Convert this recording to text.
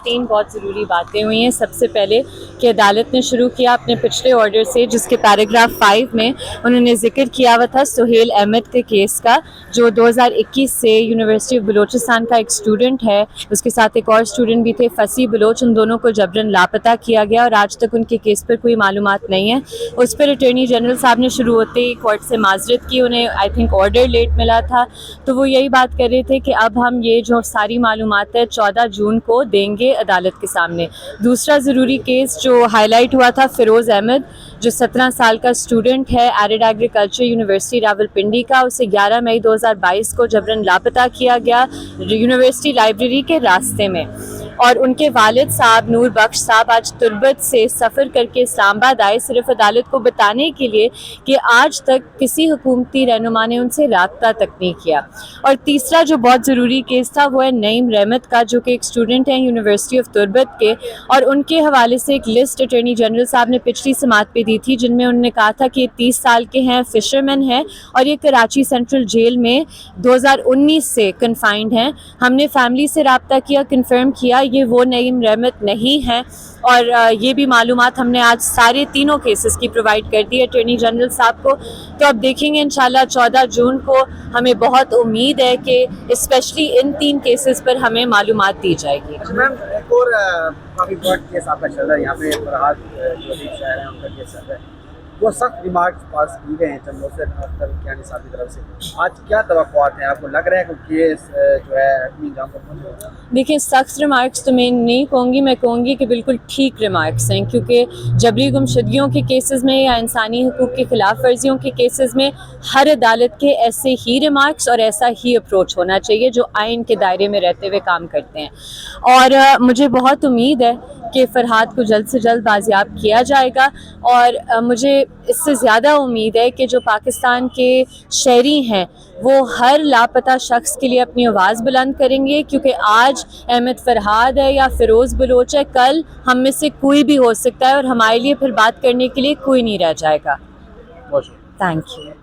تین بہت ضروری باتیں ہوئی ہیں. سب سے پہلے کہ عدالت نے شروع کیا اپنے پچھلے آرڈر سے، جس کے پیراگراف 5 میں انہوں نے ذکر کیا ہوا تھا سہیل احمد کے کیس کا، جو 2021 سے یونیورسٹی آف بلوچستان کا ایک اسٹوڈنٹ ہے. اس کے ساتھ ایک اور اسٹوڈنٹ بھی تھے، فصیح بلوچ. ان دونوں کو جبراً لاپتہ کیا گیا اور آج تک ان کے کیس پر کوئی معلومات نہیں ہے. اس پر اٹارنی جنرل صاحب نے شروع ہوتے ہی کورٹ سے معذرت کی. انہیں آئی تھنک آرڈر لیٹ ملا تھا، تو وہ یہی بات کر رہے تھے کہ اب ہم یہ جو ساری معلومات ہے 14 جون کو دیں گے عدالت کے سامنے. دوسرا ضروری کیس جو ہائی لائٹ ہوا تھا فیروز احمد، جو 17 سال کا اسٹوڈنٹ ہے ایرڈ ایگریکلچر یونیورسٹی راولپنڈی کا. اسے 11 مئی 2022 کو جبراً لاپتہ کیا گیا یونیورسٹی لائبریری کے راستے میں، اور ان کے والد صاحب نور بخش صاحب آج تربت سے سفر کر کے اسلام آباد آئے صرف عدالت کو بتانے کے لیے کہ آج تک کسی حکومتی رہنما نے ان سے رابطہ تک نہیں کیا. اور تیسرا جو بہت ضروری کیس تھا وہ ہے نعیم رحمت کا، جو کہ ایک اسٹوڈنٹ ہیں یونیورسٹی آف تربت کے، اور ان کے حوالے سے ایک لسٹ اٹارنی جنرل صاحب نے پچھلی سماعت پہ دی تھی، جن میں انہوں نے کہا تھا کہ یہ 30 سال کے ہیں، فشرمین ہیں، اور یہ کراچی سینٹرل جیل میں 2019 سے کنفائنڈ ہیں. ہم نے فیملی سے رابطہ کیا، کنفرم کیا یہ وہ نعیم رحمت نہیں ہیں، اور یہ بھی معلومات ہم نے آج سارے تینوں کیسز کی پرووائڈ کر دی اٹارنی جنرل صاحب کو. تو اب دیکھیں گے انشاءاللہ 14 جون کو. ہمیں بہت امید ہے کہ اسپیشلی ان 3 کیسز پر ہمیں معلومات دی جائے گی. میم ایک اور کافی بڑا کیس آپ کا چل رہا ہے یہاں پہ، فرحاد جو شہر ہیں ان کا کیس چل رہا ہے. وہ سخت ریمارکس پاس کی گئے ہیں چند روز سے اختر کیانی صاحب کی طرف سے. آج کیا توقعات ہیں؟ آپ کو لگ رہا ہے کہ کیس جو ہے حتمی انجام کو پہنچے گا؟ دیکھیں سخت ریمارکس تو میں نہیں کہوں گی، میں کہوں گی کہ بالکل ٹھیک ریمارکس ہیں، کیونکہ جبری گمشدگیوں کے کیسز میں یا انسانی حقوق کی خلاف ورزیوں کے کیسز میں ہر عدالت کے ایسے ہی ریمارکس اور ایسا ہی اپروچ ہونا چاہیے جو آئین کے دائرے میں رہتے ہوئے کام کرتے ہیں. اور مجھے بہت امید ہے کہ فرحاد کو جلد سے جلد بازیاب کیا جائے گا، اور مجھے اس سے زیادہ امید ہے کہ جو پاکستان کے شہری ہیں وہ ہر لاپتہ شخص کے لیے اپنی آواز بلند کریں گے، کیونکہ آج احمد فرحاد ہے یا فیروز بلوچ ہے، کل ہم میں سے کوئی بھی ہو سکتا ہے، اور ہمارے لیے پھر بات کرنے کے لیے کوئی نہیں رہ جائے گا. Thank you.